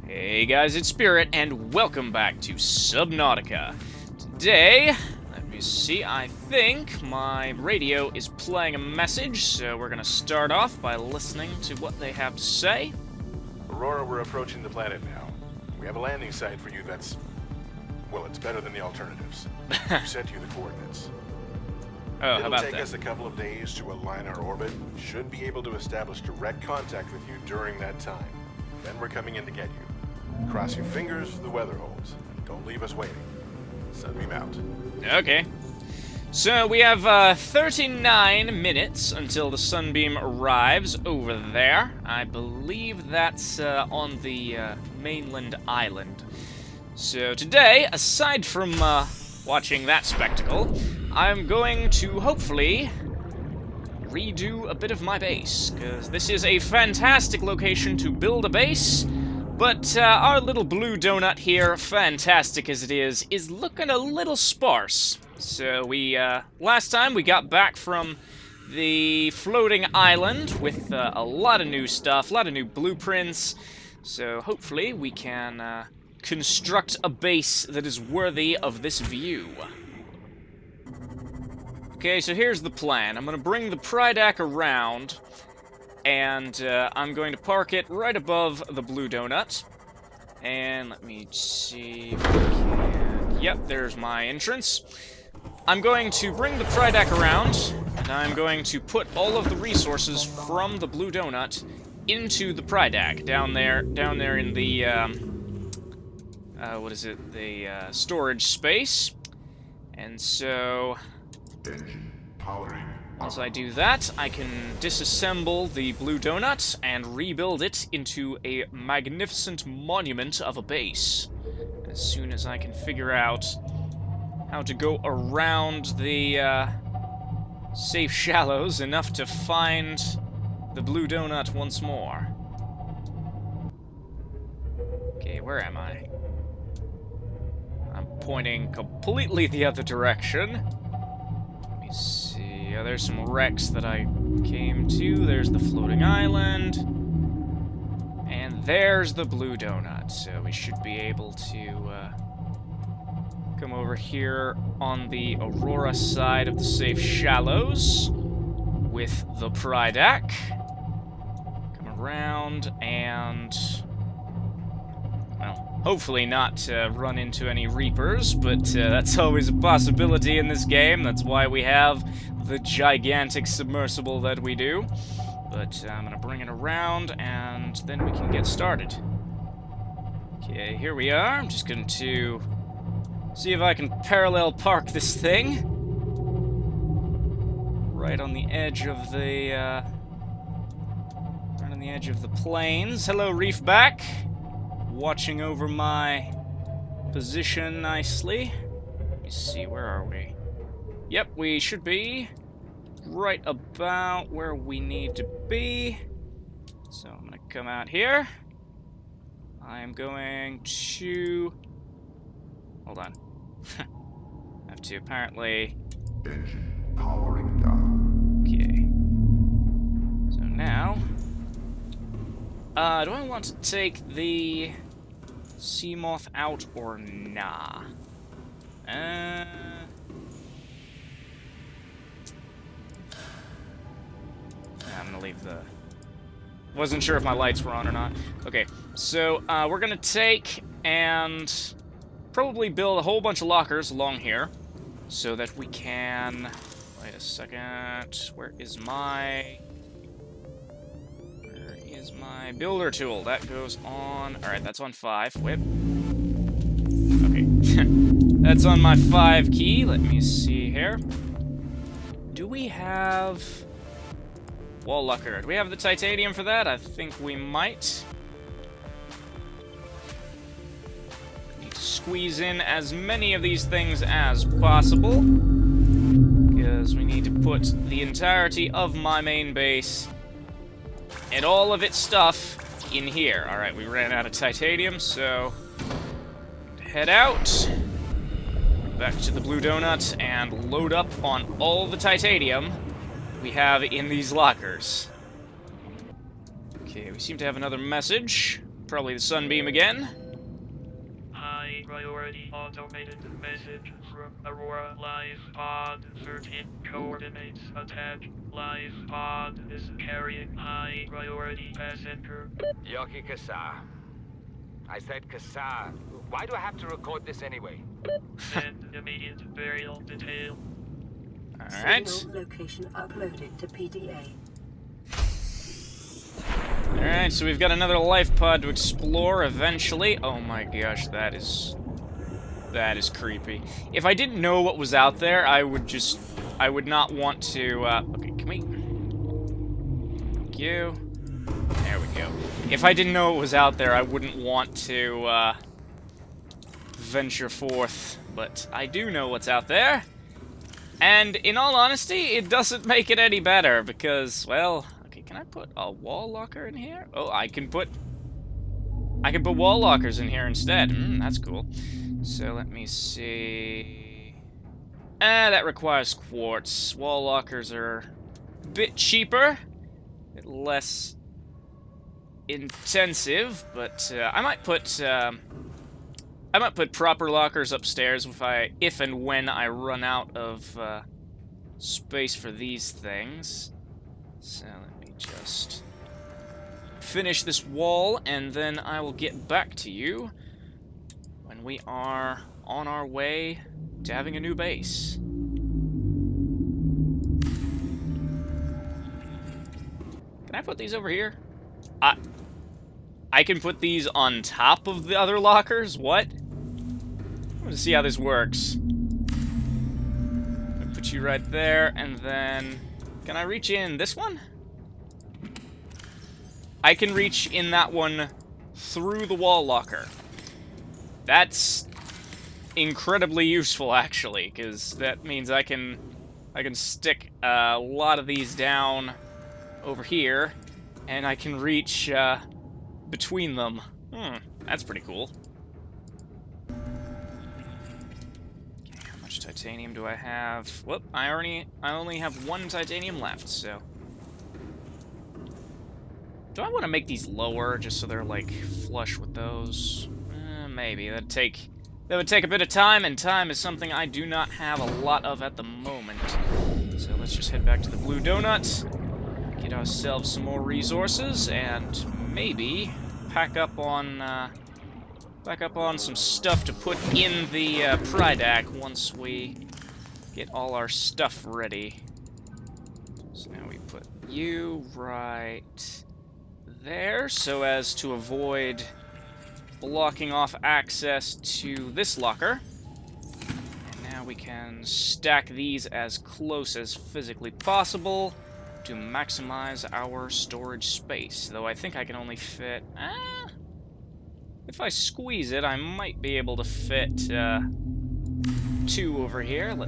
Hey guys, it's Spirit, and welcome back to Subnautica. Today, let me see, I think my radio is playing a message, so we're gonna start off by listening to what they have to say. Aurora, we're approaching the planet now. We have a landing site for you that's... well, it's better than the alternatives. We've sent you the coordinates. Oh, how It'll about take that? us a couple of days to align our orbit. Should be able to establish direct contact with you during that time. Then we're coming in to get you. Cross your fingers for the weather holds. Don't leave us waiting. Sunbeam out. Okay. So we have 39 minutes until the Sunbeam arrives over there. I believe that's on the mainland island. So today, aside from watching that spectacle, I'm going to hopefully redo a bit of my base, because this is a fantastic location to build a base, but our little blue donut here, fantastic as it is looking a little sparse. So we, last time we got back from the floating island with a lot of new stuff, a lot of new blueprints, so hopefully we can construct a base that is worthy of this view. Okay, so here's the plan. I'm going to bring the Prydac around, and I'm going to park it right above the blue donut. And let me see if I can... Yep, there's my entrance. I'm going to bring the Prydac around, and I'm going to put all of the resources from the blue donut into the Prydac down there in the, what is it? The, storage space. And so... Engine powering. Once I do that, I can disassemble the blue donut and rebuild it into a magnificent monument of a base. As soon as I can figure out how to go around the safe shallows enough to find the blue donut once more. Okay, where am I? I'm pointing completely the other direction. Let me see. Yeah, there's some wrecks that I came to. There's the floating island. And there's the blue donut. So we should be able to come over here on the Aurora side of the safe shallows with the Prydac. Come around and... well, hopefully not run into any Reapers, but that's always a possibility in this game. That's why we have the gigantic submersible that we do. But I'm gonna bring it around, and then we can get started. Okay, here we are. I'm just going to see if I can parallel park this thing. Right on the edge of the, right on the edge of the plains. Hello, Reefback. Watching over my position nicely. Let me see, where are we? Yep, we should be right about where we need to be. So I'm gonna come out here. I am going to... hold on. I have to apparently... Engine powering down. Okay. So now... do I want to take the Seamoth out or nah? I'm gonna leave the... wasn't sure if my lights were on or not. Okay, so we're gonna take and probably build a whole bunch of lockers along here so that we can... wait a second. Where is my builder tool? That goes on... alright, that's on 5. Whip. Okay. That's on my 5 key. Let me see here. Do we have... wall locker? Do we have the titanium for that? I think we might. Need to squeeze in as many of these things as possible, because we need to put the entirety of my main base and all of its stuff in here. Alright, we ran out of titanium, so head out back to the blue donut and load up on all the titanium we have in these lockers. Okay, we seem to have another message. Probably the Sunbeam again. High priority automated message from Aurora Live Pod 13 coordinates attached. Live Pod is carrying high priority passenger. Yoki Kasa. I said Kasa. Why do I have to record this anyway? Send immediate burial detail. Alright. Signal location uploaded to PDA. Alright, so we've got another life pod to explore eventually. Oh my gosh, that is creepy. If I didn't know what was out there, I would not want to, okay, can we... Thank you. There we go. If I didn't know what was out there, I wouldn't want to, venture forth. But I do know what's out there. And in all honesty, it doesn't make it any better, because, well... Okay, can I put a wall locker in here? Oh, I can put wall lockers in here instead. That's cool. So let me see... that requires quartz. Wall lockers are a bit cheaper, a bit less intensive, but I might put proper lockers upstairs if and when I run out of space for these things. So let me just finish this wall, and then I will get back to you when we are on our way to having a new base. Can I put these over here? I can put these on top of the other lockers? What? I'm gonna see how this works. I'll put you right there, and then... Can I reach in this one? I can reach in that one through the wall locker. That's incredibly useful, actually, because that means I can stick a lot of these down over here, and I can reach between them. That's pretty cool. Okay, how much titanium do I have? Whoop, I only have 1 titanium left, so... Do I want to make these lower, just so they're, like, flush with those? Maybe. That would take a bit of time, and time is something I do not have a lot of at the moment. So let's just head back to the Blue Donut, get ourselves some more resources, and maybe pack up on some stuff to put in the Pridac once we get all our stuff ready. So now we put you right there, so as to avoid blocking off access to this locker. And now we can stack these as close as physically possible to maximize our storage space. Though I think I can only fit... if I squeeze it, I might be able to fit 2 over here. I'll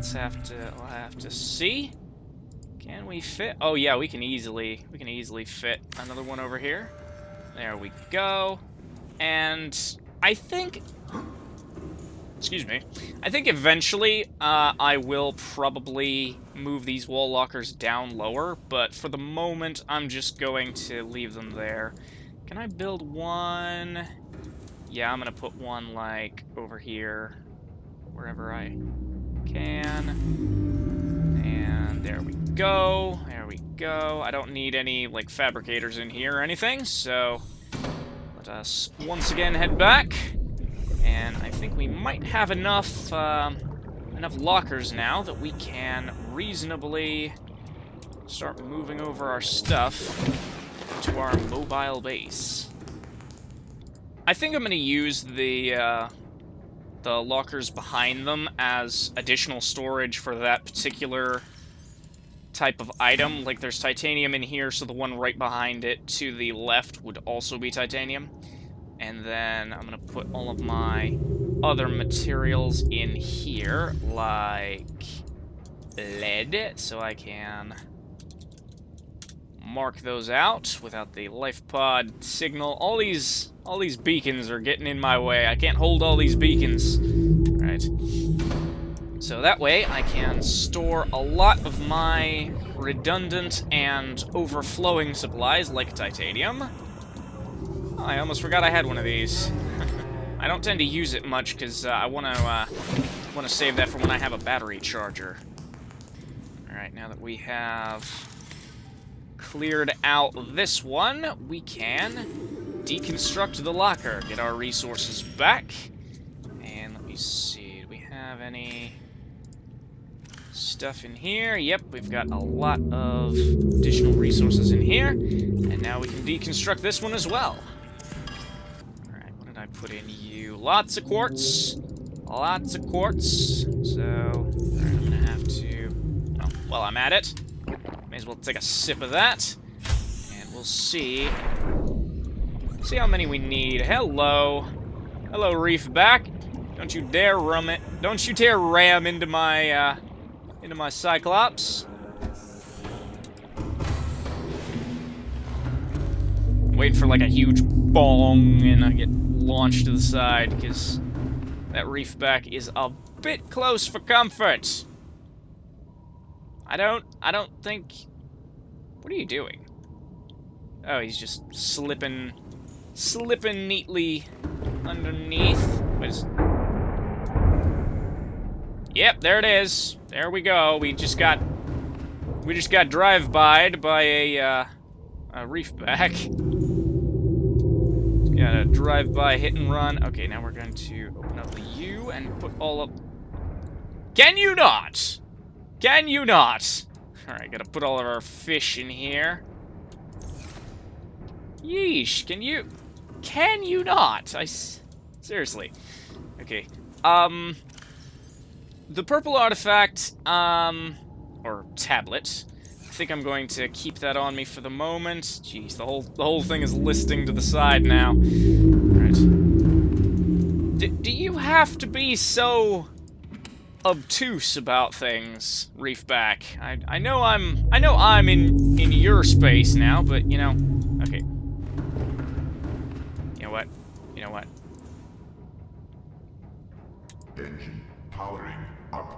have to see. Can we fit? Oh yeah, we can easily fit another one over here. There we go. And I think, excuse me, I think eventually I will probably move these wall lockers down lower, but for the moment I'm just going to leave them there. Can I build one? Yeah, I'm gonna put one like over here, wherever I can. And there we go. There we go. I don't need any like fabricators in here or anything, so let us once again head back. And I think we might have enough lockers now that we can reasonably start moving over our stuff to our mobile base. I think I'm going to use the lockers behind them as additional storage for that particular type of item. Like, there's titanium in here, so the one right behind it to the left would also be titanium. And then I'm going to put all of my other materials in here, like lead, so I can mark those out without the life pod signal. All these beacons are getting in my way. I can't hold all these beacons. Right. So that way I can store a lot of my redundant and overflowing supplies like titanium Oh, I almost forgot I had one of these. I don't tend to use it much because I want to save that for when I have a battery charger. All right, now that we have cleared out this one, we can deconstruct the locker, get our resources back, and let me see. Do we have any stuff in here? Yep, we've got a lot of additional resources in here, and now we can deconstruct this one as well. Alright, what did I put in you? Lots of quartz. Lots of quartz. So, alright, I'm gonna have to... Well, while I'm at it, may as well take a sip of that, and we'll see how many we need. Hello. Hello, Reefback. Don't you dare ram into my Cyclops. I'm waiting for like a huge bong and I get launched to the side because that Reefback is a bit close for comfort. I don't think... What are you doing? Oh, he's just slipping neatly underneath. Yep, there it is. There we go. We just got drive-by'd by a Reefback. Got a drive-by hit and run. Okay, now we're going to open up the U and put all of... Can you not? Can you not? Alright, gotta put all of our fish in here. Yeesh, can you not? Seriously. Okay. The purple artifact, or tablet. I think I'm going to keep that on me for the moment. Jeez, the whole thing is listing to the side now. Alright. Do you have to be so obtuse about things, Reefback? I know I'm in your space now, but you know, okay. You know what? Engine powering up.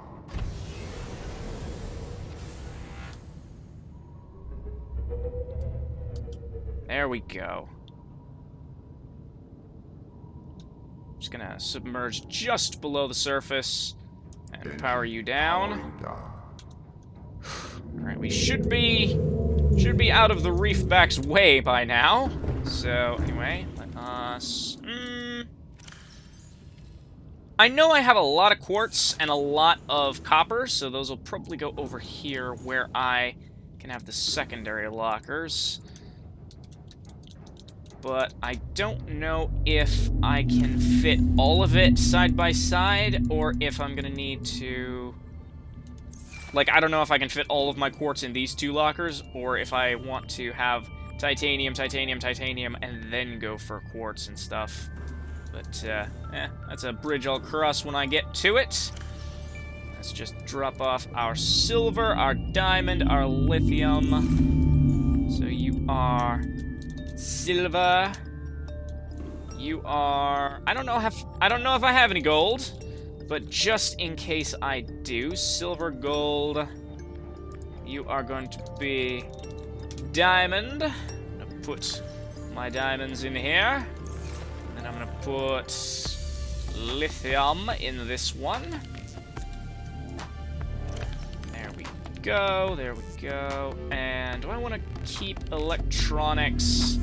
There we go. Just gonna submerge just below the surface and power you down. Alright, we should be out of the Reefback's way by now. So, anyway, let us... I know I have a lot of quartz and a lot of copper, so those will probably go over here where I can have the secondary lockers. But I don't know if I can fit all of it side by side, or if I'm gonna need to... Like, I don't know if I can fit all of my quartz in these two lockers, or if I want to have titanium, titanium, titanium, and then go for quartz and stuff. But, that's a bridge I'll cross when I get to it. Let's just drop off our silver, our diamond, our lithium. So you are silver. You are... I don't know if I have any gold, but just in case I do, silver, gold. You are going to be diamond. I'm gonna put my diamonds in here. And I'm gonna put lithium in this one. There we go, there we go. And do I want to keep electronics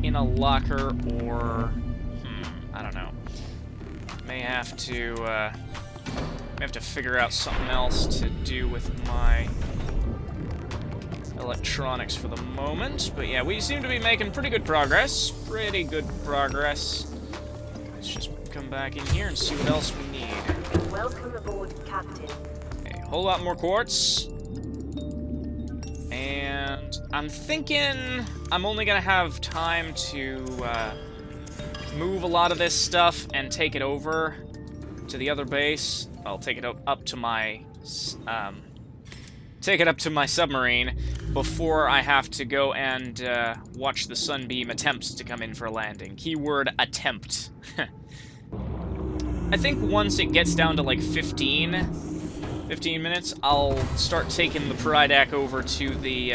in a locker, or... I don't know. May have to figure out something else to do with my electronics for the moment. But yeah, we seem to be making pretty good progress. Pretty good progress. Let's just come back in here and see what else we need. Welcome aboard, Captain. Okay, a whole lot more quartz. And I'm thinking I'm only gonna have time to move a lot of this stuff and take it over to the other base. I'll take it up to my submarine before I have to go and watch the Sunbeam attempt to come in for a landing. Keyword attempt. I think once it gets down to like 15 minutes, I'll start taking the Prydac over to the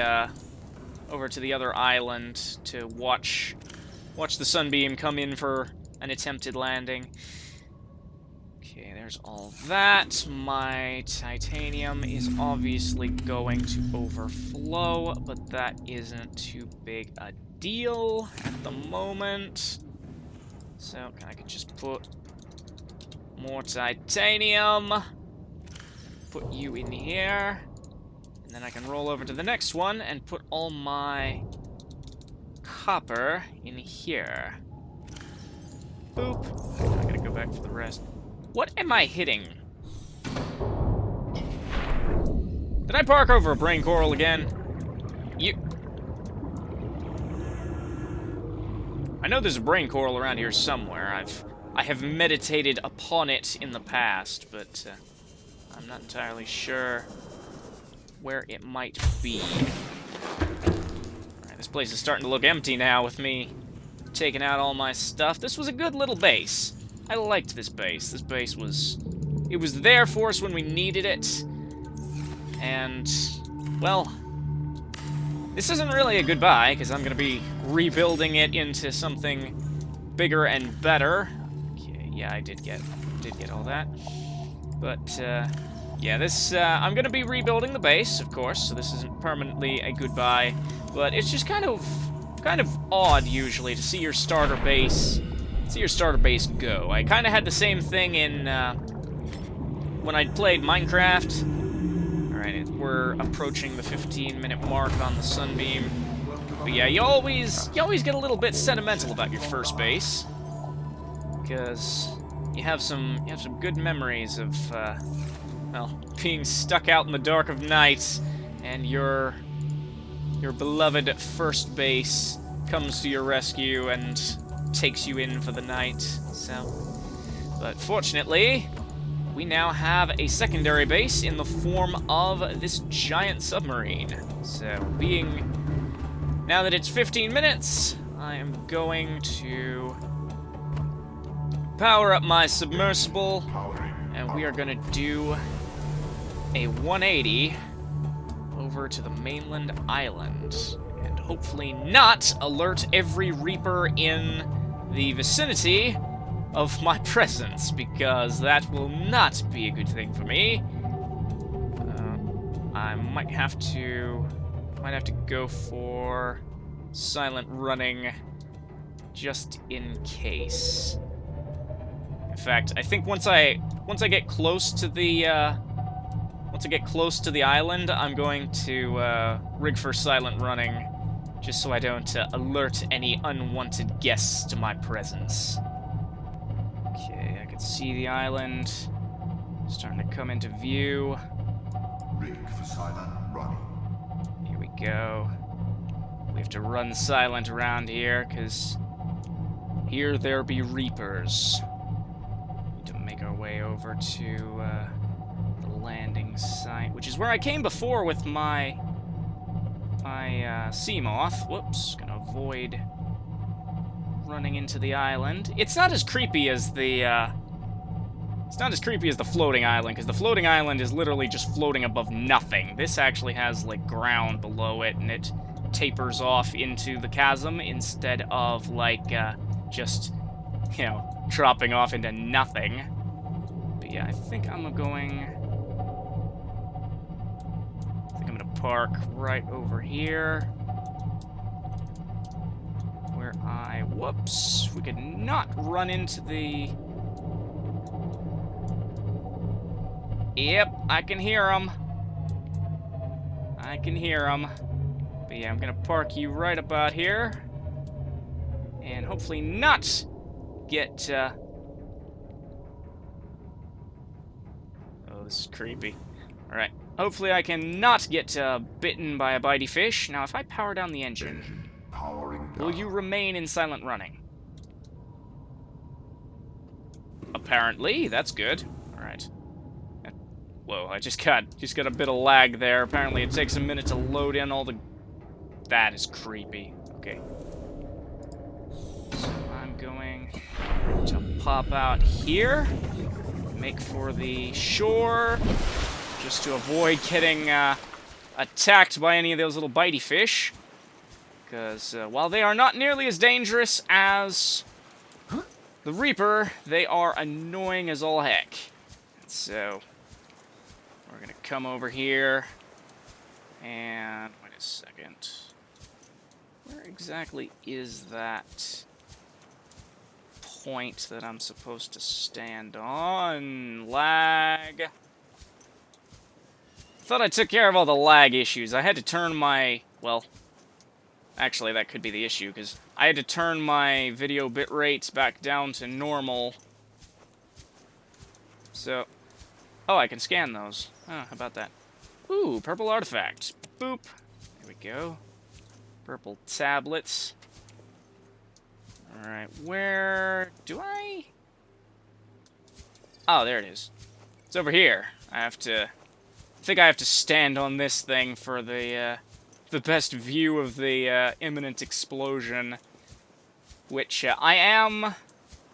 other island to watch Watch the Sunbeam come in for an attempted landing. Okay, there's all that. My titanium is obviously going to overflow, but that isn't too big a deal at the moment. So, I can just put more titanium. Put you in here. And then I can roll over to the next one and put all my copper in here. Boop. I gotta go back for the rest. What am I hitting? Did I park over a brain coral again? I know there's a brain coral around here somewhere. I have meditated upon it in the past, but I'm not entirely sure where it might be. Alright, this place is starting to look empty now with me taking out all my stuff. This was a good little base. I liked this base. This base was... It was there for us when we needed it. And, well, this isn't really a goodbye, because I'm going to be rebuilding it into something bigger and better. Okay, yeah, I did get all that. But, yeah, this, I'm going to be rebuilding the base, of course, so this isn't permanently a goodbye. But it's just kind of odd, usually, to see your starter base go. I kind of had the same thing in, when I played Minecraft. Alright, we're approaching the 15-minute mark on the Sunbeam. But yeah, you always get a little bit sentimental about your first base. Because you have some good memories of, well, being stuck out in the dark of night, and your beloved first base comes to your rescue and takes you in for the night. So, but fortunately, we now have a secondary base in the form of this giant submarine. So, now that it's 15 minutes, I am going to power up my submersible, and we are going to do a 180 over to the mainland island, and hopefully not alert every Reaper in the vicinity of my presence, because that will not be a good thing for me. I might have to go for silent running just in case. In fact, I think once I get close to the island, I'm going to rig for silent running, just so I don't alert any unwanted guests to my presence. Okay, I can see the island starting to come into view. Rig for silent running. Here we go. We have to run silent around here, because here there be Reapers. Need to make our way over to the landing site, which is where I came before with my sea moth. Whoops, gonna avoid running into the island. It's not as creepy as the floating island, because the floating island is literally just floating above nothing. This actually has, like, ground below it, and it tapers off into the chasm instead of, like, just, you know, dropping off into nothing. But yeah, I think I'm gonna park right over here, where whoops, we could not run into the... Yep, I can hear them. But yeah, I'm gonna park you right about here, and hopefully not get, Oh, this is creepy. Alright. Hopefully I can not get bitten by a bitey fish. Now, if I power down the engine, will you remain in silent running? Apparently, that's good. Alright. Whoa, I just got a bit of lag there. Apparently it takes a minute to load in all the... That is creepy. Okay. So I'm going to pop out here, make for the shore, just to avoid getting attacked by any of those little bitey fish. Because while they are not nearly as dangerous as the Reaper, they are annoying as all heck. So, we're going to come over here, and wait a second. Where exactly is that point that I'm supposed to stand on? Lag. I thought I took care of all the lag issues. I had to turn my, well, actually that could be the issue, because I had to turn my video bit rates back down to normal. So, oh, I can scan those. Oh, how about that? Ooh, purple artifact. Boop. There we go. Purple tablets. Alright, where do I? Oh, there it is. It's over here. I think I have to stand on this thing for the best view of the imminent explosion. Which I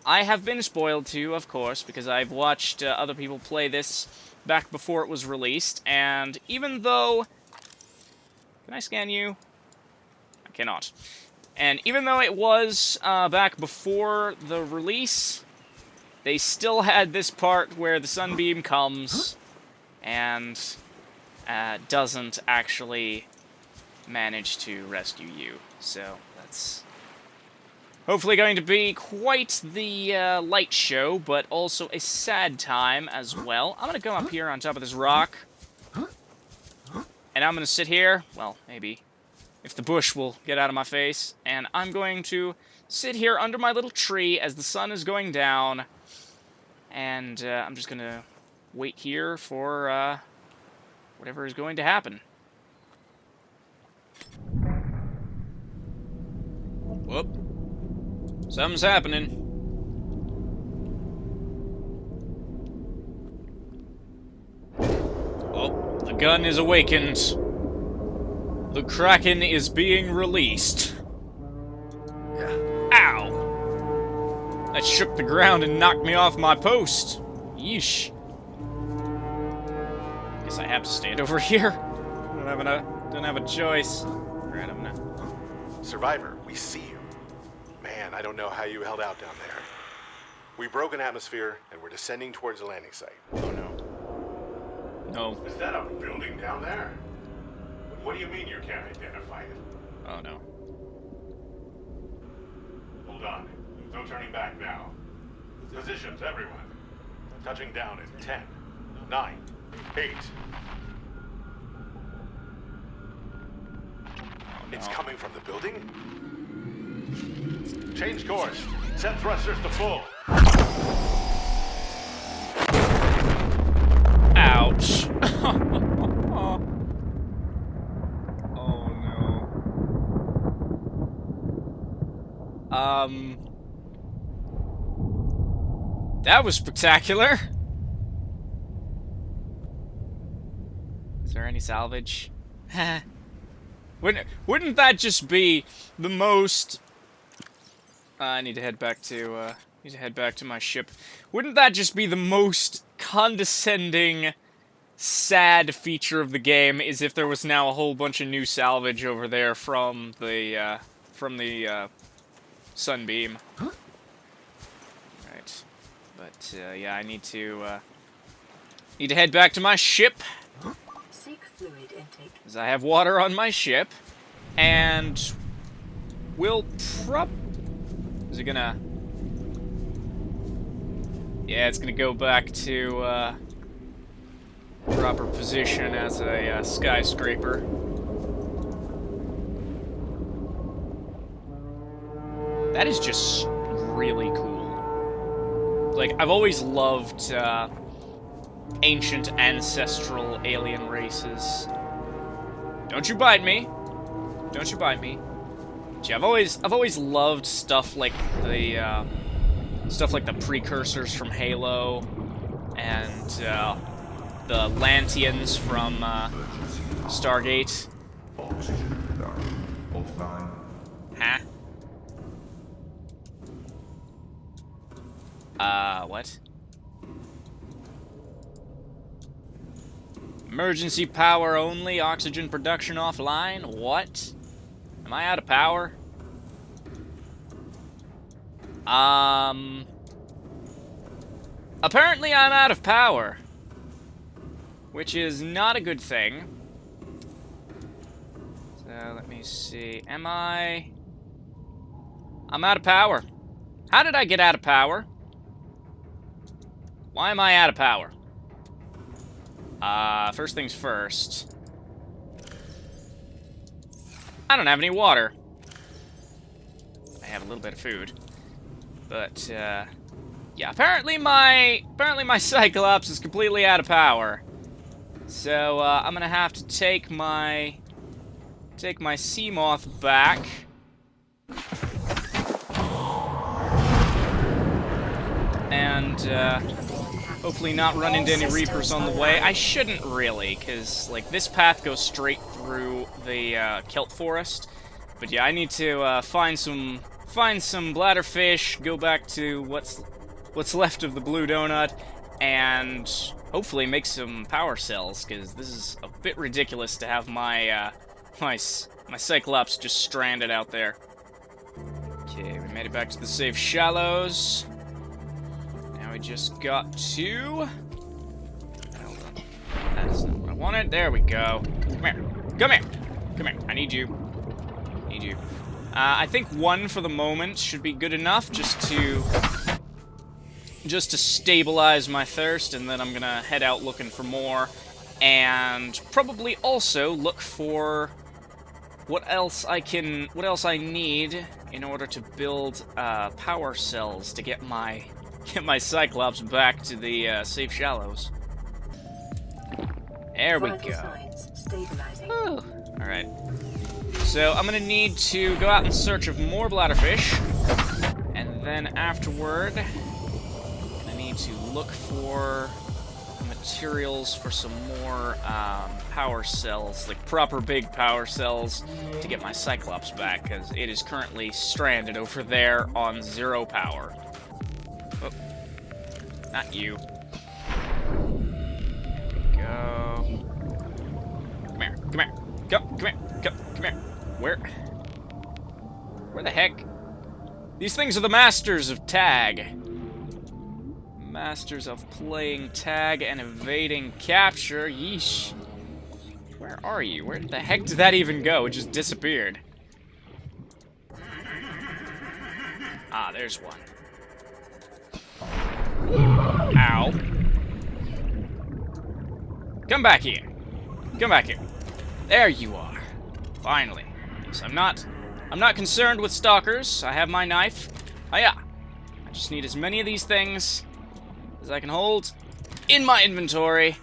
have been spoiled to, of course, because I've watched other people play this back before it was released, and even though... Can I scan you? I cannot. And even though it was back before the release, they still had this part where the Sunbeam comes and doesn't actually manage to rescue you. So that's hopefully going to be quite the light show, but also a sad time as well. I'm going to go up here on top of this rock, and I'm going to sit here, well, maybe, if the bush will get out of my face, and I'm going to sit here under my little tree as the sun is going down, and I'm just going to wait here for whatever is going to happen. Whoop. Something's happening. Oh, the gun is awakened. The Kraken is being released. Ow! That shook the ground and knocked me off my post. Yeesh. Guess I have to stand over here. Don't have a choice. Alright, I'm not. Survivor, we see you. Man, I don't know how you held out down there. We broke an atmosphere, and we're descending towards the landing site. Oh no. No. Is that a building down there? What do you mean you can't identify it? Oh no. Hold on. No turning back now. Positions, everyone. Touching down in 10, 9, 8. It's coming from the building? Change course. Set thrusters to full. Ouch. Oh no. That was spectacular. Is there any salvage? Wouldn't that just be the most... I need to head back to my ship. Wouldn't that just be the most condescending, sad feature of the game? Is if there was now a whole bunch of new salvage over there from the Sunbeam. Right, but yeah, I need to head back to my ship. Seek fluid intake. Because I have water on my ship, and we'll Is it gonna... Yeah, it's gonna go back to, proper position as a, skyscraper. That is just really cool. Like, I've always loved, ancient ancestral alien races. Don't you bite me. Don't you bite me. Gee, I've always loved stuff like the precursors from Halo, and the Lanteans from Stargate. Oxygen down. Offline. Huh? What? Emergency power only, oxygen production offline? What? Am I out of power? Apparently I'm out of power. Which is not a good thing. So, let me see. Am I... I'm out of power. How did I get out of power? Why am I out of power? First things first. I don't have any water. I have a little bit of food. But, yeah, apparently my Cyclops is completely out of power. So, I'm gonna have to take my sea moth back. And, hopefully not run into any Reapers on the way. I shouldn't really, because, like, this path goes straight through the, kelp forest. But yeah, I need to, find some bladderfish, go back to what's left of the blue donut, and hopefully make some power cells, because this is a bit ridiculous to have my Cyclops just stranded out there. Okay, we made it back to the safe shallows. Now we just got to... Hold on. That is not what I wanted. There we go. Come here. Come here. Come here. I need you. I need you. I think 1 for the moment should be good enough just to stabilize my thirst, and then I'm gonna head out looking for more, and probably also look for what else I need in order to build power cells to get my Cyclops back to the safe shallows. There we go. All right. So I'm gonna need to go out in search of more bladderfish, and then afterward, I'm gonna need to look for materials for some more power cells, like proper big power cells, to get my Cyclops back, because it is currently stranded over there on 0 power. Oh, not you. Go. Come here. Come here. Go. Come here. Go. Come here. Where the heck? These things are the masters of tag. Masters of playing tag and evading capture. Yeesh. Where are you? Where the heck did that even go? It just disappeared. Ah, there's one. Ow. Come back here. Come back here. There you are. Finally. Yes, I'm not concerned with stalkers. I have my knife. Hiya. I just need as many of these things as I can hold in my inventory,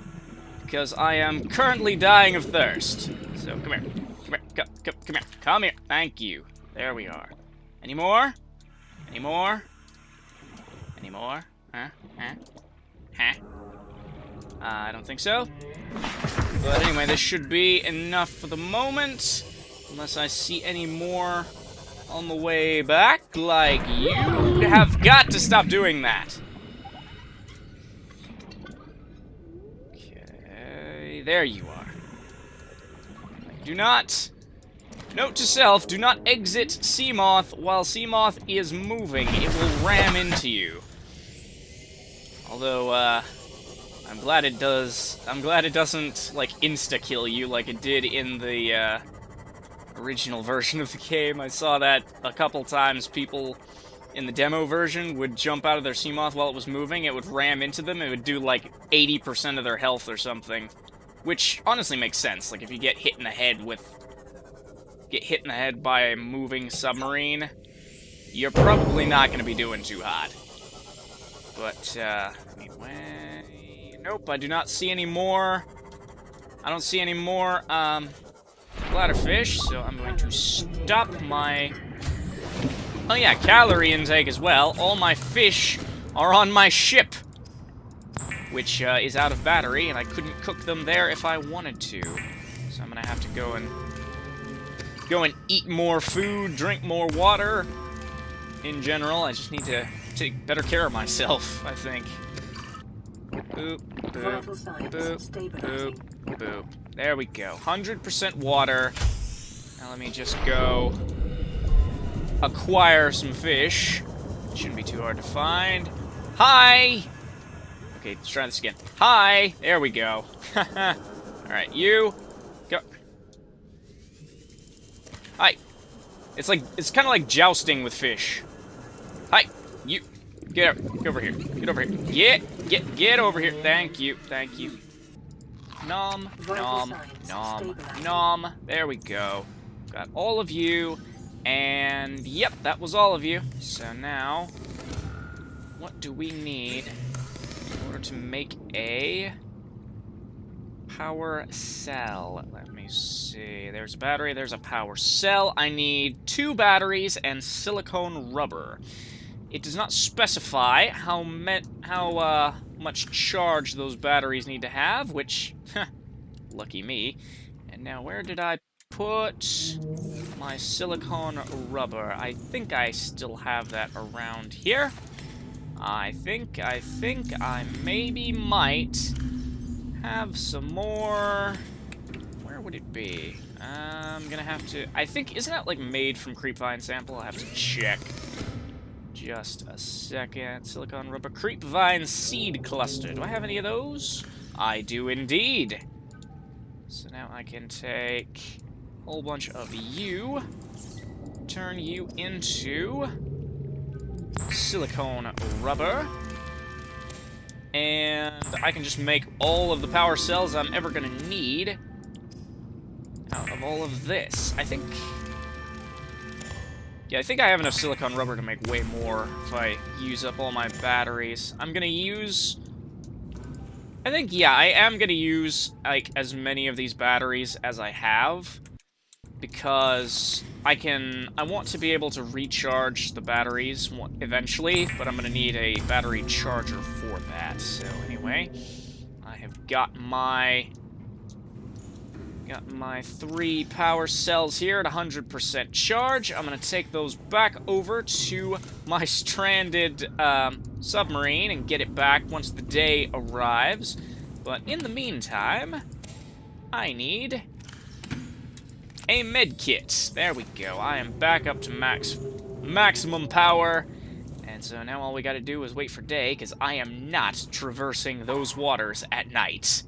because I am currently dying of thirst. So come here. Come here. Come here. Come here. Thank you. There we are. Any more? Any more? Any more? Huh? Huh? Huh? I don't think so. But anyway, this should be enough for the moment. Unless I see any more on the way back. Like, you have got to stop doing that. Okay, there you are. Do not... Note to self, do not exit Seamoth while Seamoth is moving. It will ram into you. Although, I'm glad it doesn't, like, insta-kill you like it did in the, original version of the game. I saw that a couple times. People in the demo version would jump out of their Seamoth while it was moving. It would ram into them. It would do, like, 80% of their health or something. Which, honestly, makes sense. Like, if you get hit in the head by a moving submarine, you're probably not going to be doing too hot. But, anyway... Nope, I do not see any more. I don't see any more, bladderfish, so I'm going to stop my... Oh yeah, calorie intake as well. All my fish are on my ship, which, is out of battery, and I couldn't cook them there if I wanted to. So I'm gonna have to go and eat more food, drink more water. In general, I just need to take better care of myself, I think. Boop, boop, boop, boop, boop. There we go. 100% water. Now let me just go acquire some fish. Shouldn't be too hard to find. Hi! Okay, let's try this again. Hi! There we go. Alright, you. Go. Hi. It's kind of like jousting with fish. Hi! You. Get over here. Get over here. Get over here. Thank you. Thank you. Nom, nom, nom, nom. There we go. Got all of you. And, yep, that was all of you. So now, what do we need in order to make a power cell? Let me see. There's a battery, there's a power cell. I need 2 batteries and silicone rubber. It does not specify how much charge those batteries need to have, which, lucky me. And now, where did I put my silicone rubber? I think I still have that around here. I think I maybe might have some more. Where would it be? I'm gonna have to. I think, isn't that like made from creepvine sample? I'll have to check. Just a second. Silicone rubber creepvine seed cluster. Do I have any of those? I do indeed. So now I can take a whole bunch of you, turn you into silicone rubber, and I can just make all of the power cells I'm ever gonna need out of all of this. I think I have enough silicone rubber to make way more if I use up all my batteries. I'm gonna use, I am gonna use, like, as many of these batteries as I have, because I want to be able to recharge the batteries eventually, but I'm gonna need a battery charger for that. So anyway, I have got my 3 power cells here at 100% charge. I'm gonna take those back over to my stranded submarine and get it back once the day arrives. But in the meantime, I need a med kit. There we go. I am back up to maximum power. And so now all we gotta do is wait for day, because I am not traversing those waters at night.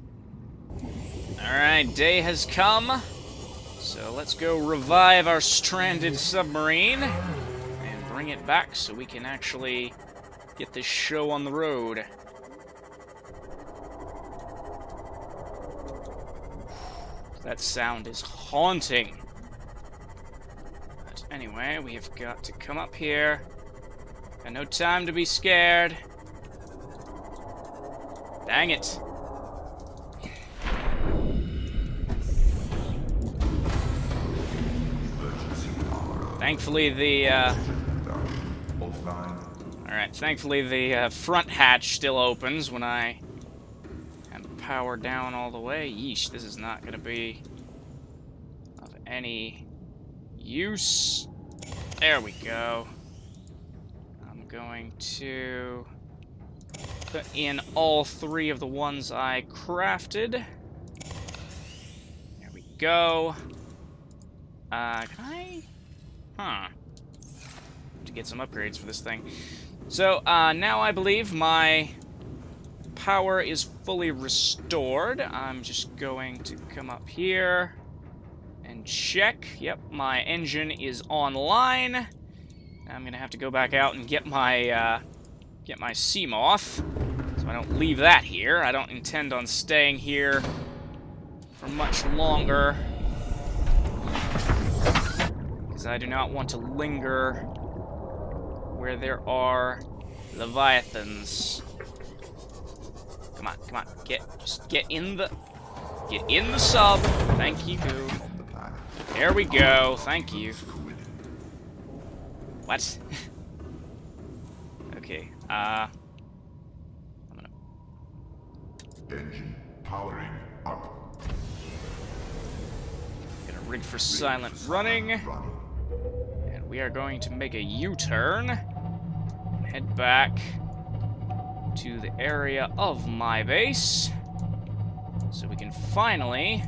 Alright, day has come. So let's go revive our stranded submarine and bring it back so we can actually get this show on the road. That sound is haunting. But anyway, we have got to come up here. Got no time to be scared. Dang it. Thankfully the front hatch still opens when I have the power down all the way. Yeesh, this is not gonna be of any use. There we go. I'm going to put in all 3 of the ones I crafted. There we go. Can I? Huh. To get some upgrades for this thing. So, now I believe my power is fully restored. I'm just going to come up here and check. Yep, my engine is online. I'm gonna have to go back out and get my sea moth, so I don't leave that here. I don't intend on staying here for much longer, because I do not want to linger where there are leviathans. Come on, come on, just get in the sub. Thank you. There we go. Thank you. What? Okay. I'm gonna. Engine powering up. Gonna rig for silent running. And we are going to make a U-turn. Head back to the area of my base, so we can finally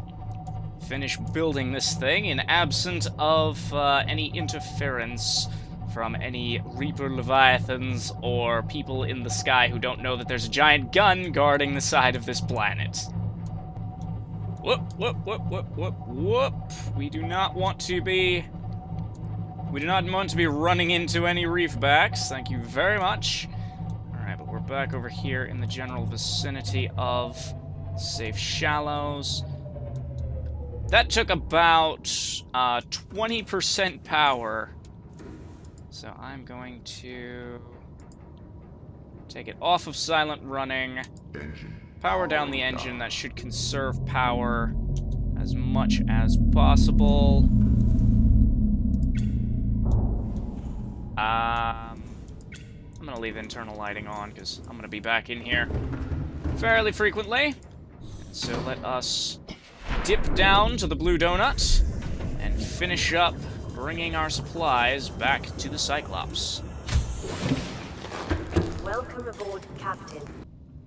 finish building this thing in absent of any interference from any Reaper Leviathans or people in the sky who don't know that there's a giant gun guarding the side of this planet. Whoop, whoop, whoop, whoop, whoop, whoop. We do not want to be running into any reefbacks. Thank you very much. Alright, but we're back over here in the general vicinity of safe shallows. That took about 20% power. So I'm going to take it off of silent running, power down the engine. That should conserve power as much as possible. I'm gonna leave internal lighting on because I'm gonna be back in here fairly frequently. So let us dip down to the Blue Donut and finish up bringing our supplies back to the Cyclops. Welcome aboard, Captain.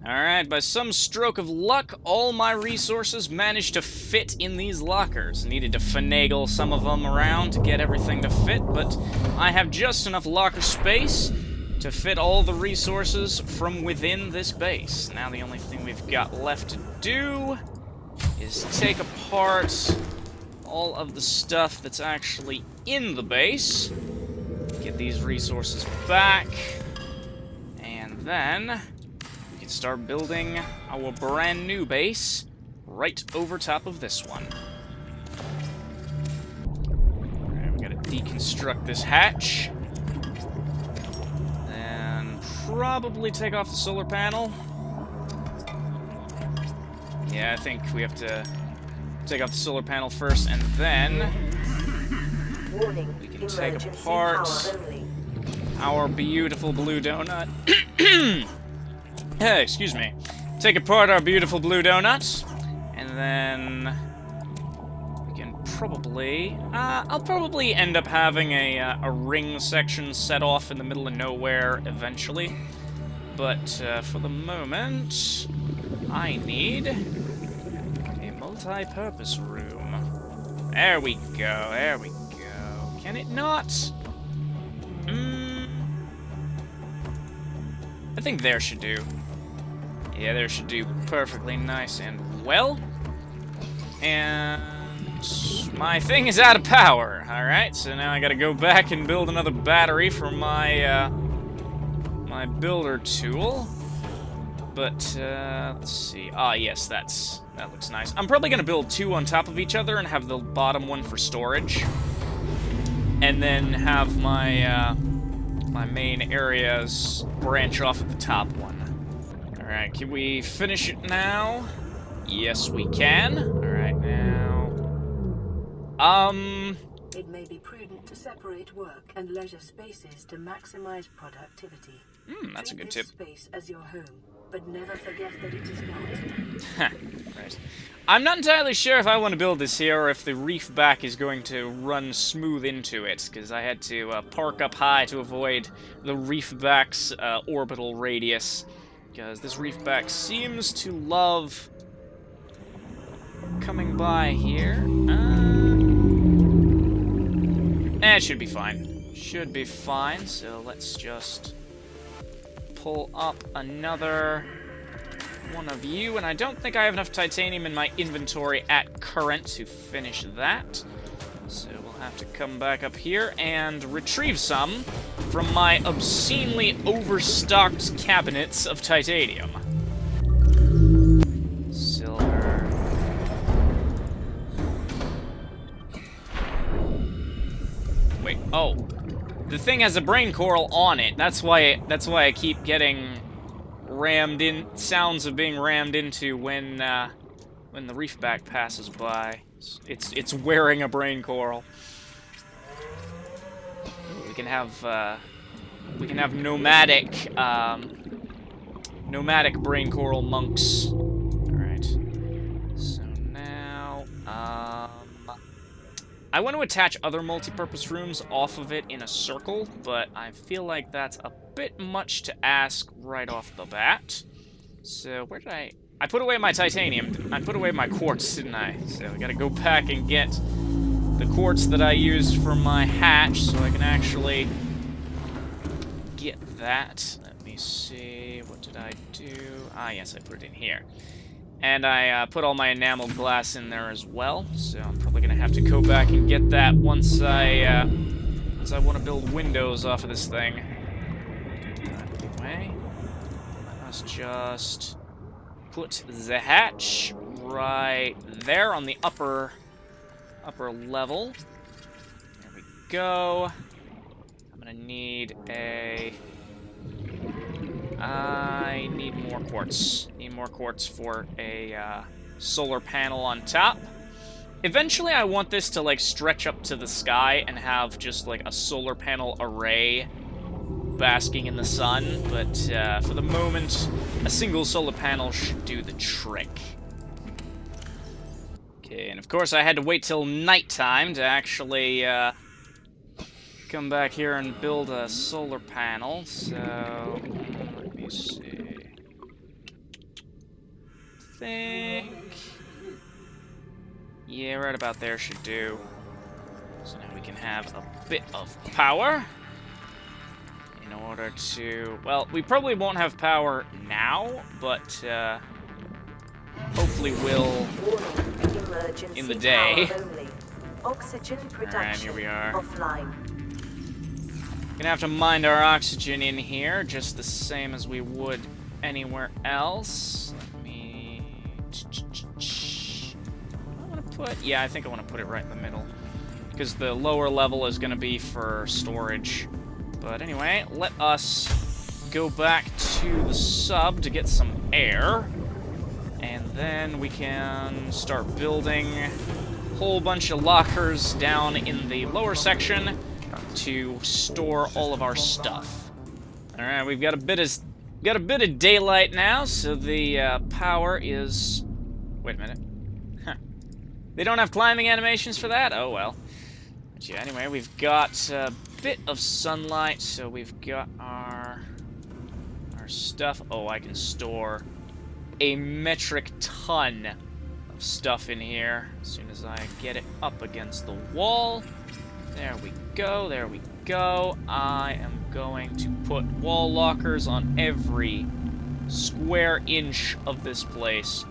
Alright, by some stroke of luck, all my resources managed to fit in these lockers. Needed to finagle some of them around to get everything to fit, but I have just enough locker space to fit all the resources from within this base. Now the only thing we've got left to do is take apart all of the stuff that's actually in the base, get these resources back, and then we can start building our brand new base right over top of this one. Alright, we gotta deconstruct this hatch, and probably take off the solar panel. Yeah, I think we have to take off the solar panel first, and then Warning, we can take emergency apart power only. our beautiful Blue Donut. Hey, excuse me. Take apart our beautiful Blue Donut, and then we can probably... I'll probably end up having a ring section set off in the middle of nowhere eventually. But for the moment, I need a multi-purpose room. There we go, there we go. Can it not? I think there should do. Yeah, there should do perfectly nice and well. And my thing is out of power. Alright, so now I gotta go back and build another battery for my, my builder tool. But, let's see. Ah, yes, that looks nice. I'm probably gonna build two on top of each other and have the bottom one for storage. And then have my, my main areas branch off at the top one. Alright, can we finish it now? Yes, we can. Alright, now... It may be prudent to separate work and leisure spaces to maximize productivity. That's a good Treat tip. this space as your home, but never forget that it is not. Right. I'm not entirely sure if I want to build this here or if the reef back is going to run smooth into it, because I had to park up high to avoid the reef back's orbital radius, because this reef back seems to love coming by here. It should be fine. Should be fine, so let's just pull up another one of you, and I don't think I have enough titanium in my inventory at current to finish that. So we'll have to come back up here and retrieve some from my obscenely overstocked cabinets of titanium. Silver. Wait, oh. The thing has a brain coral on it. That's why I keep getting rammed in, sounds of being rammed into when the reefback passes by. It's wearing a brain coral. We can have nomadic brain coral monks. All right. So now I want to attach other multi-purpose rooms off of it in a circle, but I feel like that's a bit much to ask right off the bat. So where did I I put away my titanium. I put away my quartz, didn't I? So I gotta go back and get the quartz that I used for my hatch so I can actually get that. Let me see. What did I do? Ah, yes, I put it in here. And I put all my enamel glass in there as well. So I'm probably gonna have to go back and get that once I want to build windows off of this thing. Anyway, let's just put the hatch right there on the upper level. There we go. I'm gonna need I need more quartz. Need more quartz for a solar panel on top. Eventually, I want this to like stretch up to the sky and have just like a solar panel array basking in the sun, but for the moment, a single solar panel should do the trick. Okay, and of course I had to wait till nighttime to actually come back here and build a solar panel, so let me see. Yeah, right about there should do. So now we can have a bit of power. In order to... Well, we probably won't have power now, but hopefully will in the day. Alright, here we are. Gonna have to mind our oxygen in here, just the same as we would anywhere else. Let me... I want to put... Yeah, I think I want to put it right in the middle. Because the lower level is gonna be for storage. But anyway, let us go back to the sub to get some air. And then we can start building a whole bunch of lockers down in the lower section to store all of our stuff. Alright, we've got a bit of daylight now, so the power is... Wait a minute. Huh. They don't have climbing animations for that? Oh well. But yeah, anyway, we've got a bit of sunlight, so we've got our stuff. Oh, I can store a metric ton of stuff in here as soon as I get it up against the wall. There we go, there we go. I am going to put wall lockers on every square inch of this place.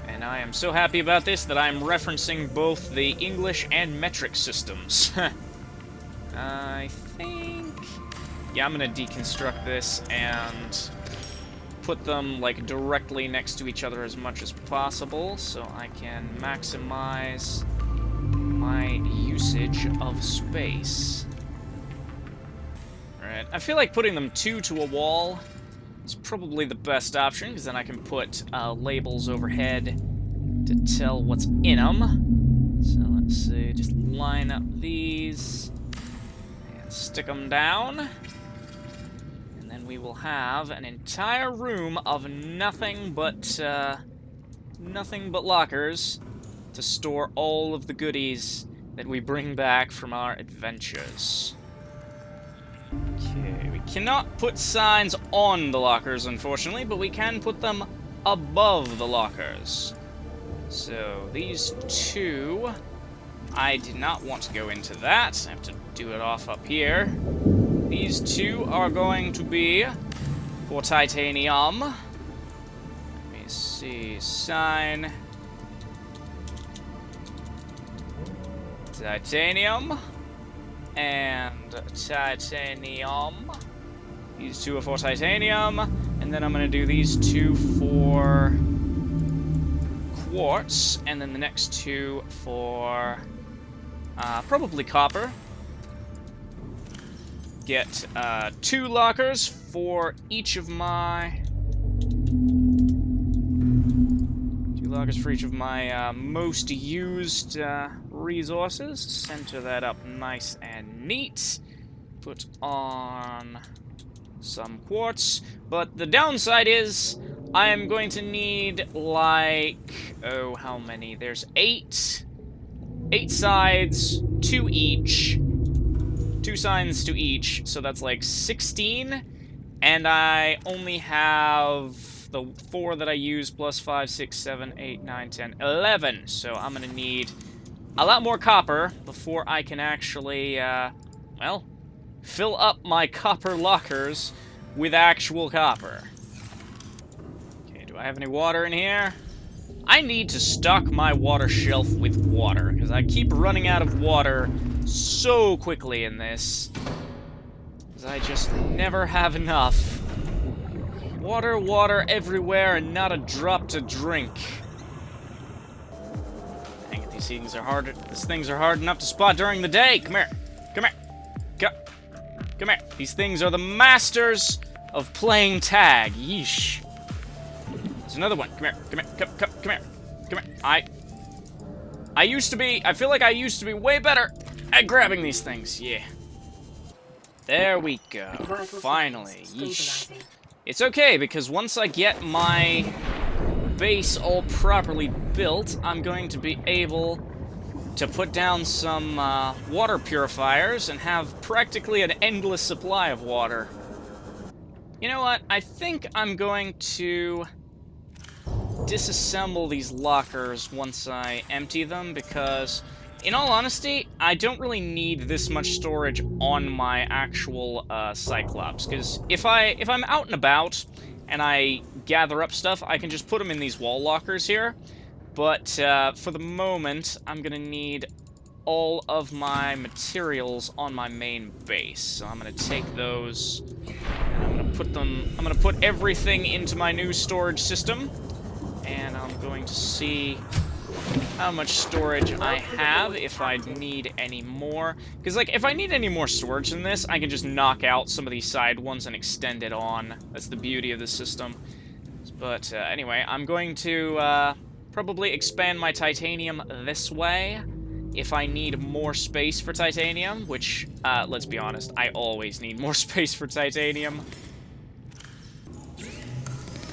And I am so happy about this that I'm referencing both the English and metric systems. I think... Yeah, I'm gonna deconstruct this and put them, like, directly next to each other as much as possible so I can maximize my usage of space. Alright, I feel like putting them two to a wall is probably the best option, because then I can put labels overhead to tell what's in them. So let's see, just line up these and stick them down. And then we will have an entire room of nothing but lockers to store all of the goodies that we bring back from our adventures. Okay, we cannot put signs on the lockers, unfortunately, but we can put them above the lockers. So, these two, I did not want to go into that. I have to do it off up here. These two are going to be for titanium. Let me see, sign. Titanium. And titanium. These two are for titanium. And then I'm going to do these two for quartz. And then the next two for probably copper. Get 2 lockers for each of my... 2 lockers for each of my most used resources. Center that up nice and neat. Put on some quartz. But the downside is I am going to need like... Oh, how many? There's 8. 8 sides, 2 each. 2 signs to each, so that's like 16. And I only have the 4 that I used, plus 5, 6, 7, 8, 9, 10, 11. So I'm gonna need a lot more copper before I can actually, well, fill up my copper lockers with actual copper. Okay, do I have any water in here? I need to stock my water shelf with water, because I keep running out of water so quickly in this. Because I just never have enough. Water, water everywhere, and not a drop to drink. Dang it, these things are hard enough to spot during the day. Come here. Come here. Come here. These things are the masters of playing tag. Yeesh. There's another one. Come here. Come here. Come here. Come here. I feel like I used to be way better at grabbing these things. Yeah. There we go. Finally. Yeesh. It's okay, because once I get my base all properly built, I'm going to be able to put down some water purifiers and have practically an endless supply of water. You know what? I think I'm going to disassemble these lockers once I empty them, because, in all honesty, I don't really need this much storage on my actual Cyclops, because if I'm out and about and I gather up stuff, I can just put them in these wall lockers here. But for the moment, I'm gonna need all of my materials on my main base. So I'm gonna take those and I'm gonna put everything into my new storage system, and I'm going to see how much storage I have, if I need any more. Because, like, if I need any more storage than this, I can just knock out some of these side ones and extend it on. That's the beauty of the system. But anyway, I'm going to probably expand my titanium this way if I need more space for titanium, which, let's be honest, I always need more space for titanium.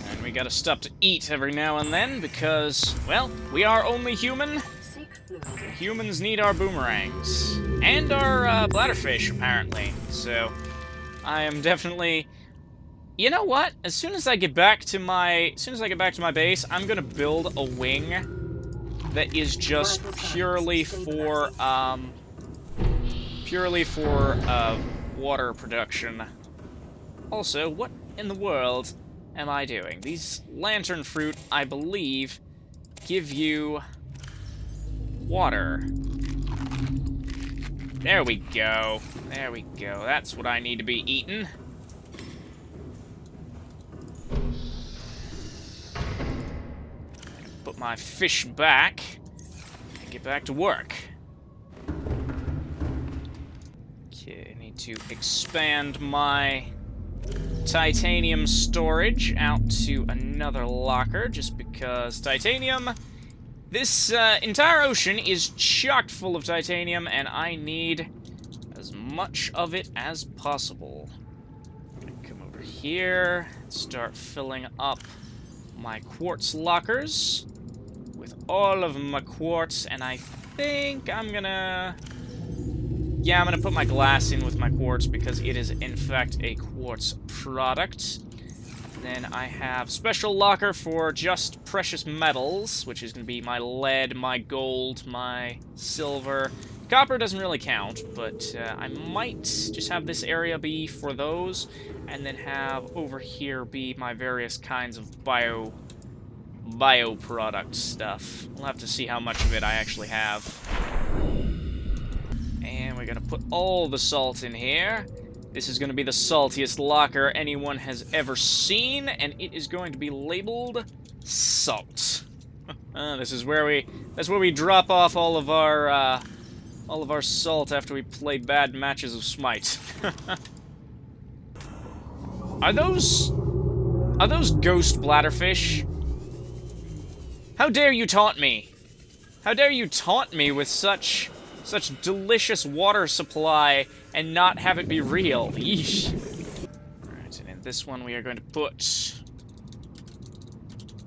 And we gotta stop to eat every now and then because, well, we are only human. Humans need our boomerangs. And our bladderfish, apparently. So, I am definitely... You know what? As soon as I get back to my base, I'm gonna build a wing that is just purely for water production. Also, what in the world am I doing? These lantern fruit, I believe, give you water. There we go. There we go. That's what I need to be eating. Put my fish back and get back to work. Okay, I need to expand my titanium storage out to another locker, just because titanium... This entire ocean is chock full of titanium, and I need as much of it as possible. I'm gonna come over here and start filling up my quartz lockers with all of my quartz, and I think I'm gonna... Yeah, I'm gonna put my glass in with my quartz because it is, in fact, a quartz product. Then I have special locker for just precious metals, which is gonna be my lead, my gold, my silver. Copper doesn't really count, but I might just have this area be for those, and then have over here be my various kinds of bioproduct stuff. We'll have to see how much of it I actually have. And we're gonna put all the salt in here. This is gonna be the saltiest locker anyone has ever seen, and it is going to be labeled salt. That's where we drop off all of our salt after we play bad matches of Smite. Are those ghost bladderfish? How dare you taunt me? How dare you taunt me with such delicious water supply and not have it be real? Yeesh. Alright, and in this one we are going to put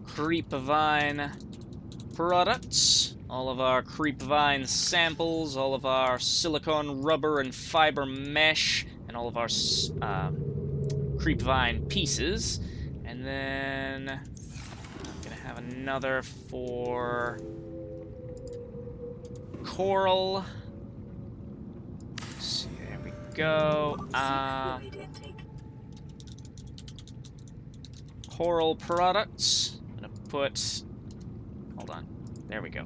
Creepvine products. All of our Creepvine samples, all of our silicone, rubber, and fiber mesh, and all of our Creepvine pieces. And And then I'm gonna have another for coral. Let's see, there we go. Fluid intake. Coral products. I'm gonna put... Hold on. There we go.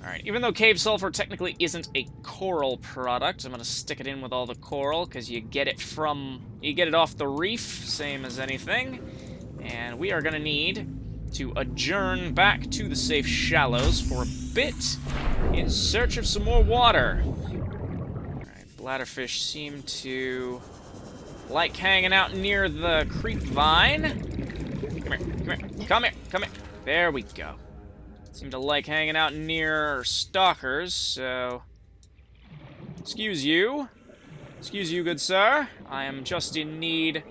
Alright, even though cave sulfur technically isn't a coral product, I'm gonna stick it in with all the coral, because you get it from... You get it off the reef, same as anything. And we are gonna need to adjourn back to the safe shallows for a bit in search of some more water. Alright, bladderfish seem to like hanging out near the creep vine. Come here, come here, come here, come here. There we go. Seem to like hanging out near stalkers, so... Excuse you. Excuse you, good sir. I am just in need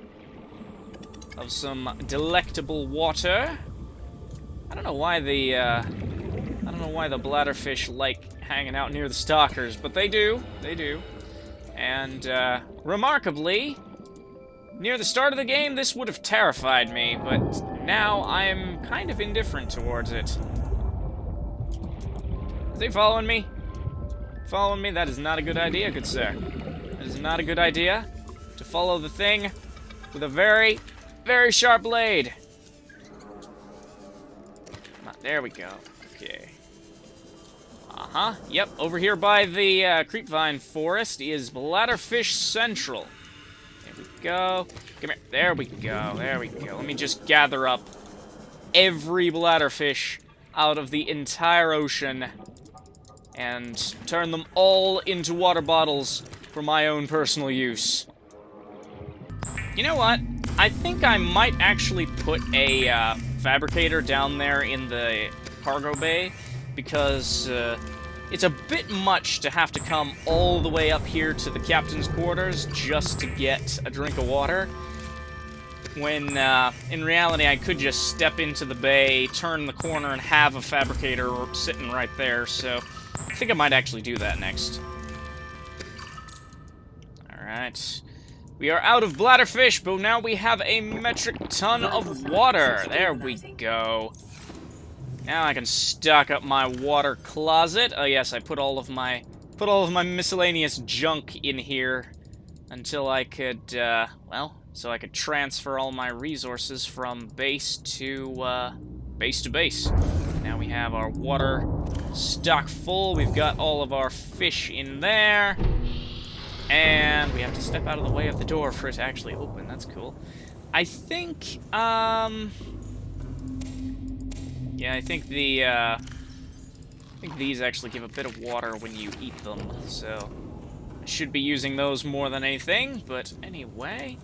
of some delectable water. I don't know why the bladderfish like hanging out near the stalkers, but they do. They do. And, remarkably, near the start of the game, this would have terrified me, but now I'm kind of indifferent towards it. Is he following me? Following me? That is not a good idea, good sir. That is not a good idea to follow the thing with a very, very sharp blade. There we go. Okay. Uh-huh. Yep, over here by the creepvine forest is Bladderfish Central. There we go. Come here. There we go. There we go. Let me just gather up every bladderfish out of the entire ocean and turn them all into water bottles for my own personal use. You know what? I think I might actually put a fabricator down there in the cargo bay, because it's a bit much to have to come all the way up here to the captain's quarters just to get a drink of water, when in reality I could just step into the bay, turn the corner, and have a fabricator sitting right there, so I think I might actually do that next. Alright. We are out of bladderfish, but now we have a metric ton of water. There we go. Now I can stock up my water closet. Oh yes, I put all of my miscellaneous junk in here until I could, well, so I could transfer all my resources from base to base. Now we have our water stock full. We've got all of our fish in there. And we have to step out of the way of the door for it to actually open. That's cool. I think, yeah, I think these actually give a bit of water when you eat them, so I should be using those more than anything, but anyway,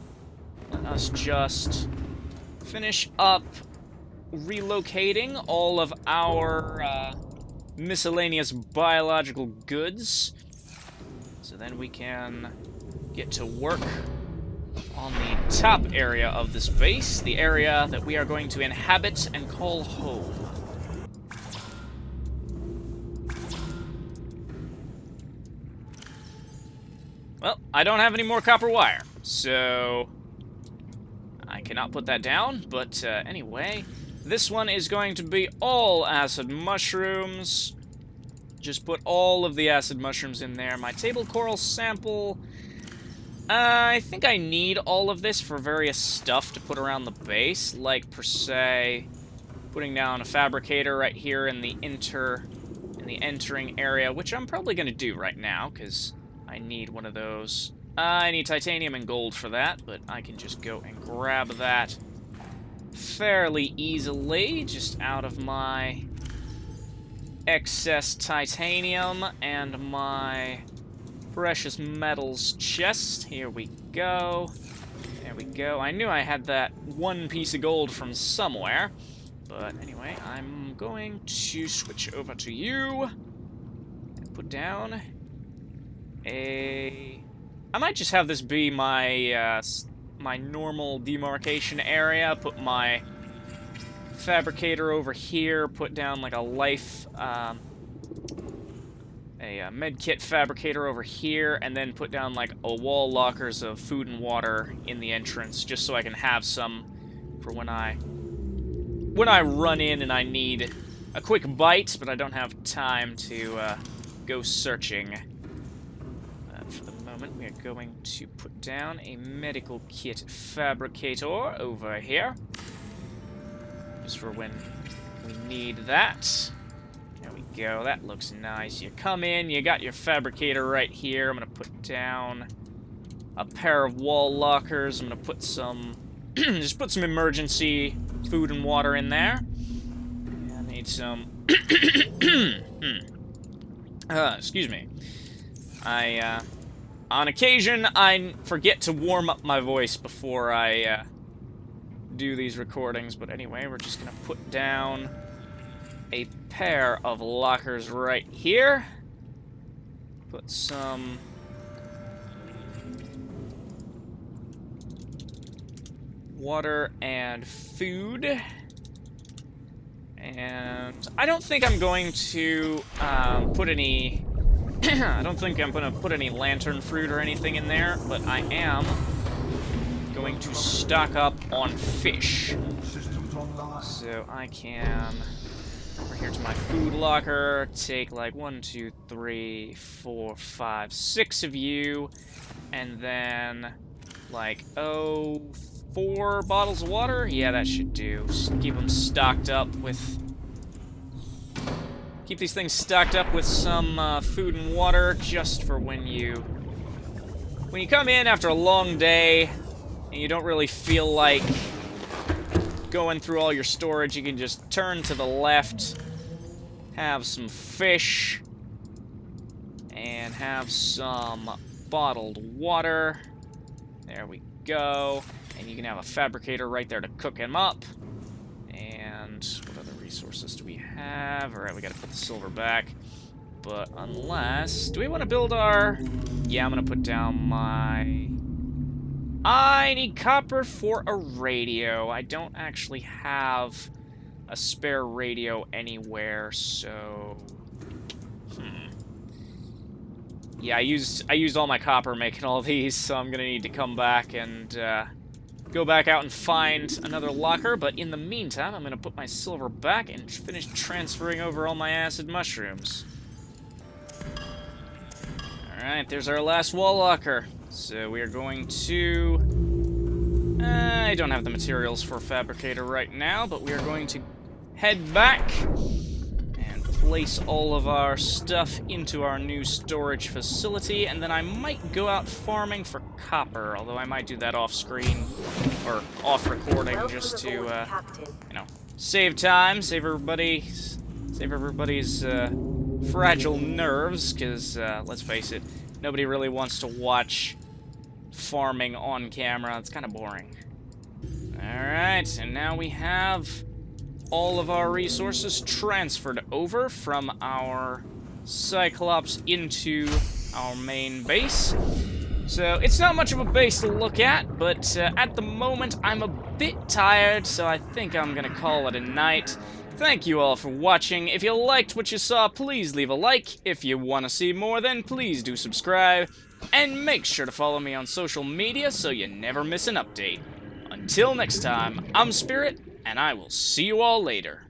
let us just finish up relocating all of our miscellaneous biological goods. So then we can get to work on the top area of this base, the area that we are going to inhabit and call home. Well, I don't have any more copper wire, so I cannot put that down, but anyway, this one is going to be all acid mushrooms. Just put all of the acid mushrooms in there. My table coral sample, I think I need all of this for various stuff to put around the base, like per se putting down a fabricator right here in the entering area, which I'm probably going to do right now because I need one of those. I need titanium and gold for that, but I can just go and grab that fairly easily just out of my excess titanium and my precious metals chest. Here we go. There we go. I knew I had that one piece of gold from somewhere. But anyway, I'm going to switch over to you and put down a... I might just have this be my, my normal demarcation area. Put my fabricator over here, put down like a life, a medkit fabricator over here, and then put down like a wall lockers of food and water in the entrance, just so I can have some for when I run in and I need a quick bite, but I don't have time to go searching. For the moment, we are going to put down a medical kit fabricator over here, just for when we need that. There we go. That looks nice. You come in, you got your fabricator right here. I'm gonna put down a pair of wall lockers. I'm gonna put some, just put some emergency food and water in there. I need some. Excuse me. On occasion, I forget to warm up my voice before I do these recordings. But anyway, we're just gonna put down a pair of lockers right here. Put some water and food. And I don't think I'm going to put any... I don't think I'm going to put any lantern fruit or anything in there, but I am going to stock up on fish. So I can, over here to my food locker, take like 1, 2, 3, 4, 5, 6 of you, and then like, 4 bottles of water? Yeah, that should do. Just keep them stocked up with... Keep these things stocked up with some food and water just for when you come in after a long day and you don't really feel like going through all your storage. You can just turn to the left, have some fish, and have some bottled water. There we go. And you can have a fabricator right there to cook him up. And what other resources do we have? Alright, we gotta put the silver back. But unless... Do we want to build our... Yeah, I'm gonna put down my... I need copper for a radio. I don't actually have a spare radio anywhere, so... Yeah, I used all my copper making all these, so I'm gonna need to come back and go back out and find another locker. But in the meantime, I'm gonna put my silver back and finish transferring over all my acid mushrooms. Alright, there's our last wall locker. So we are going to... I don't have the materials for a fabricator right now, but we are going to head back and place all of our stuff into our new storage facility, and then I might go out farming for copper, although I might do that off-screen or off-recording just to, you know, save time, save everybody's fragile nerves, because, let's face it, nobody really wants to watch farming on camera. It's kind of boring. Alright, and now we have all of our resources transferred over from our Cyclops into our main base. So, it's not much of a base to look at, but at the moment I'm a bit tired, so I think I'm gonna call it a night. Thank you all for watching. If you liked what you saw, please leave a like. If you want to see more, then please do subscribe. And make sure to follow me on social media so you never miss an update. Until next time, I'm Spirit, and I will see you all later.